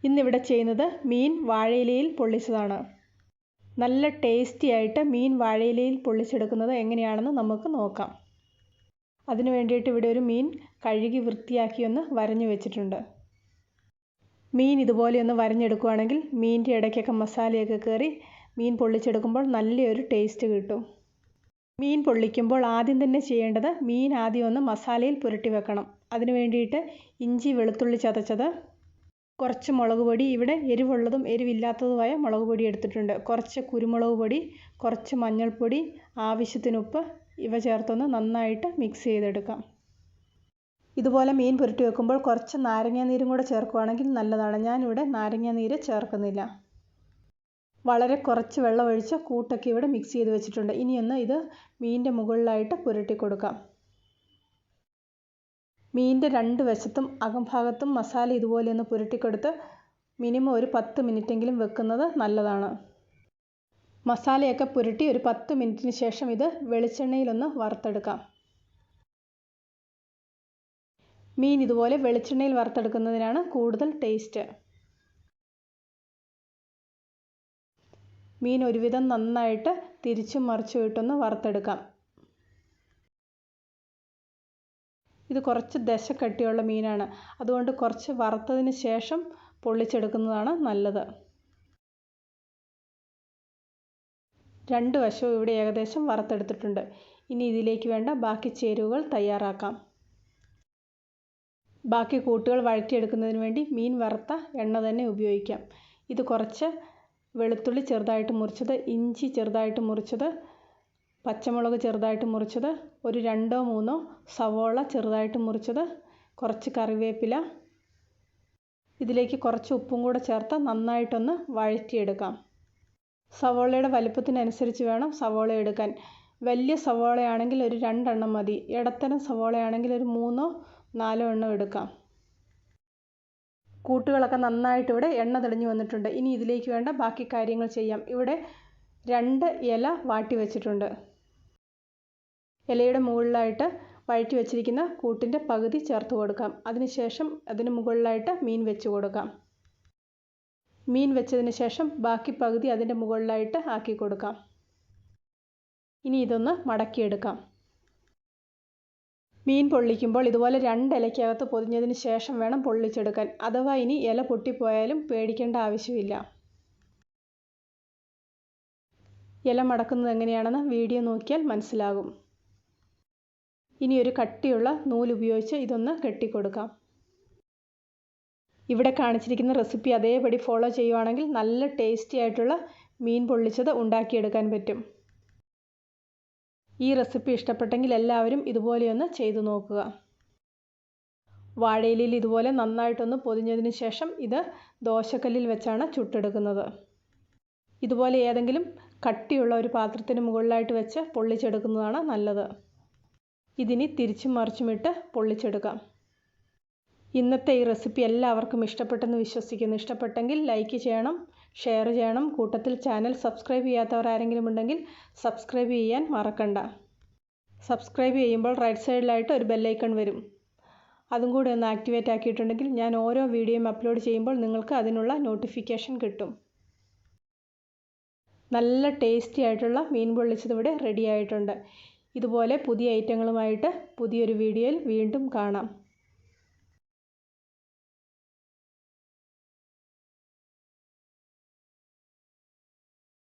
ഇന്നിവിടെ ചെയ്യുന്നത് മീൻ വാഴയിലയിൽ പൊള്ളിച്ചതാണ്. നല്ല ടേസ്റ്റി ആയിട്ട് മീൻ വാഴയിലയിൽ പൊള്ളിച്ചെടുക്കുന്നത് എങ്ങനെയാണെന്ന് നമുക്ക് നോക്കാം. അതിനു വേണ്ടിയിട്ട് ഇവിടെ ഒരു മീൻ കഴുകി വൃത്തിയാക്കി ഒന്ന് വരഞ്ഞു വെച്ചിട്ടുണ്ട്. മീൻ ഇതുപോലെ ഒന്ന് വരഞ്ഞെടുക്കുകയാണെങ്കിൽ മീനിൻ്റെ ഇടയ്ക്കൊക്കെ മസാലയൊക്കെ കയറി മീൻ പൊള്ളിച്ചെടുക്കുമ്പോൾ നല്ലൊരു ടേസ്റ്റ് കിട്ടും. മീൻ പൊള്ളിക്കുമ്പോൾ ആദ്യം തന്നെ ചെയ്യേണ്ടത് മീൻ ആദ്യം ഒന്ന് മസാലയിൽ പുരട്ടി വെക്കണം. അതിനു വേണ്ടിയിട്ട് ഇഞ്ചി വെളുത്തുള്ളി ചതച്ചത്, കുറച്ച് മുളക് പൊടി, ഇവിടെ എരിവുള്ളതും എരിവില്ലാത്തതുമായ മുളക് പൊടി എടുത്തിട്ടുണ്ട്, കുറച്ച് കുരുമുളക് പൊടി, കുറച്ച് മഞ്ഞൾപ്പൊടി, ആവശ്യത്തിന് ഉപ്പ്, ഇവ ചേർത്തൊന്ന് നന്നായിട്ട് മിക്സ് ചെയ്തെടുക്കാം. ഇതുപോലെ മീൻ പുരട്ടി വെക്കുമ്പോൾ കുറച്ച് നാരങ്ങാനീരും കൂടെ ചേർക്കുകയാണെങ്കിൽ നല്ലതാണ്. ഞാനിവിടെ നാരങ്ങാനീര് ചേർക്കുന്നില്ല. വളരെ കുറച്ച് വെള്ളം ഒഴിച്ച് കൂട്ടൊക്കെ ഇവിടെ മിക്സ് ചെയ്ത് വെച്ചിട്ടുണ്ട്. ഇനിയൊന്ന് ഇത് മീനിൻ്റെ മുകളിലായിട്ട് പുരട്ടി കൊടുക്കാം. മീനിൻ്റെ രണ്ട് വശത്തും അകംഭാഗത്തും മസാല ഇതുപോലെ ഒന്ന് പുരട്ടിക്കൊടുത്ത് മിനിമം ഒരു 10 മിനിറ്റെങ്കിലും വെക്കുന്നത് നല്ലതാണ്. മസാലയൊക്കെ പുരട്ടി ഒരു 10 മിനിറ്റിന് ശേഷം ഇത് വെളിച്ചെണ്ണയിലൊന്ന് വറുത്തെടുക്കാം. മീൻ ഇതുപോലെ വെളിച്ചെണ്ണയിൽ വറുത്തെടുക്കുന്നതിനാണ് കൂടുതൽ ടേസ്റ്റ്. മീൻ ഒരുവിധം നന്നായിട്ട് തിരിച്ചും മറിച്ചും ഇട്ടൊന്ന് വറുത്തെടുക്കാം. ഇത് കുറച്ച് ദശക്കട്ടിയുള്ള മീനാണ്, അതുകൊണ്ട് കുറച്ച് വറുത്തതിന് ശേഷം പൊള്ളിച്ചെടുക്കുന്നതാണ് നല്ലത്. രണ്ട് വശവും ഇവിടെ ഏകദേശം വറുത്തെടുത്തിട്ടുണ്ട്. ഇനി ഇതിലേക്ക് വേണ്ട ബാക്കി ചേരുവകൾ തയ്യാറാക്കാം. ബാക്കി കൂട്ടുകൾ വഴറ്റിയെടുക്കുന്നതിന് വേണ്ടി മീൻ വറുത്ത എണ്ണ തന്നെ ഉപയോഗിക്കാം. ഇത് കുറച്ച് വെളുത്തുള്ളി ചെറുതായിട്ട് മുറിച്ചത്, ഇഞ്ചി ചെറുതായിട്ട് മുറിച്ചത്, പച്ചമുളക് ചെറുതായിട്ട് മുറിച്ചത്, ഒരു 2-3 സവോള ചെറുതായിട്ട് മുറിച്ചത്, കുറച്ച് കറിവേപ്പില, ഇതിലേക്ക് കുറച്ച് ഉപ്പും കൂടെ ചേർത്ത് നന്നായിട്ടൊന്ന് വഴറ്റിയെടുക്കാം. സവോളയുടെ വലിപ്പത്തിനനുസരിച്ച് വേണം സവോള എടുക്കാൻ. വലിയ സവോളയാണെങ്കിൽ ഒരു 2 എണ്ണം മതി. ഇടത്തരം സവോളയാണെങ്കിൽ ഒരു 3-4 എണ്ണം എടുക്കാം. കൂട്ടുകളൊക്കെ നന്നായിട്ട് ഇവിടെ എണ്ണ തെളിഞ്ഞു വന്നിട്ടുണ്ട്. ഇനി ഇതിലേക്ക് വേണ്ട ബാക്കി കാര്യങ്ങൾ ചെയ്യാം. ഇവിടെ 2 ഇല വാട്ടി വെച്ചിട്ടുണ്ട്. ഇലയുടെ മുകളിലായിട്ട് വഴറ്റി വെച്ചിരിക്കുന്ന കൂട്ടിൻ്റെ പകുതി ചേർത്ത് കൊടുക്കാം. അതിനുശേഷം അതിന് മുകളിലായിട്ട് മീൻ വെച്ച് കൊടുക്കാം. മീൻ വെച്ചതിന് ശേഷം ബാക്കി പകുതി അതിൻ്റെ മുകളിലായിട്ട് ആക്കി കൊടുക്കാം. ഇനി ഇതൊന്ന് മടക്കിയെടുക്കാം. മീൻ പൊള്ളിക്കുമ്പോൾ ഇതുപോലെ 2 ഇലയ്ക്കകത്ത് പൊതിഞ്ഞതിന് ശേഷം വേണം പൊള്ളിച്ചെടുക്കാൻ. അഥവാ ഇനി ഇല പൊട്ടിപ്പോയാലും പേടിക്കേണ്ട ആവശ്യമില്ല. ഇല മടക്കുന്നത് എങ്ങനെയാണെന്ന് വീഡിയോ നോക്കിയാൽ മനസ്സിലാകും. ഇനി ഒരു കട്ടിയുള്ള നൂലുപയോഗിച്ച് ഇതൊന്ന് കെട്ടിക്കൊടുക്കാം. ഇവിടെ കാണിച്ചിരിക്കുന്ന റെസിപ്പി അതേപടി ഫോളോ ചെയ്യുവാണെങ്കിൽ നല്ല ടേസ്റ്റി ആയിട്ടുള്ള മീൻ പൊള്ളിച്ചത് ഉണ്ടാക്കിയെടുക്കാൻ പറ്റും. ഈ റെസിപ്പി ഇഷ്ടപ്പെട്ടെങ്കിൽ എല്ലാവരും ഇതുപോലെയൊന്ന് ചെയ്തു നോക്കുക. വാഴയിലയിൽ ഇതുപോലെ നന്നായിട്ടൊന്ന് പൊതിഞ്ഞതിന് ശേഷം ഇത് ദോശക്കല്ലിൽ വെച്ചാണ് ചുട്ടെടുക്കുന്നത്. ഇതുപോലെ ഏതെങ്കിലും കട്ടിയുള്ള ഒരു പാത്രത്തിന് മുകളിലായിട്ട് വെച്ച് പൊള്ളിച്ചെടുക്കുന്നതാണ് നല്ലത്. ഇതിനി തിരിച്ചും മറിച്ചുമിട്ട് പൊള്ളിച്ചെടുക്കാം. ഇന്നത്തെ ഈ റെസിപ്പി എല്ലാവർക്കും ഇഷ്ടപ്പെട്ടെന്ന് വിശ്വസിക്കുന്നു. ഇഷ്ടപ്പെട്ടെങ്കിൽ ലൈക്ക് ചെയ്യണം, ഷെയർ ചെയ്യണം. കൂട്ടത്തിൽ ചാനൽ സബ്സ്ക്രൈബ് ചെയ്യാത്തവർ ആരെങ്കിലും ഉണ്ടെങ്കിൽ സബ്സ്ക്രൈബ് ചെയ്യാൻ മറക്കണ്ട. സബ്സ്ക്രൈബ് ചെയ്യുമ്പോൾ റൈറ്റ് സൈഡിലായിട്ട് ഒരു ബെല്ലൈക്കൺ വരും. അതും കൂടി ഒന്ന് ആക്ടിവേറ്റ് ആക്കിയിട്ടുണ്ടെങ്കിൽ ഞാൻ ഓരോ വീഡിയോയും അപ്ലോഡ് ചെയ്യുമ്പോൾ നിങ്ങൾക്ക് അതിനുള്ള നോട്ടിഫിക്കേഷൻ കിട്ടും. നല്ല ടേസ്റ്റി ആയിട്ടുള്ള മീൻ പൊള്ളിച്ചത് ഇവിടെ റെഡി ആയിട്ടുണ്ട്. ഇതുപോലെ പുതിയ ഐറ്റങ്ങളുമായിട്ട് പുതിയൊരു വീഡിയോയിൽ വീണ്ടും കാണാം.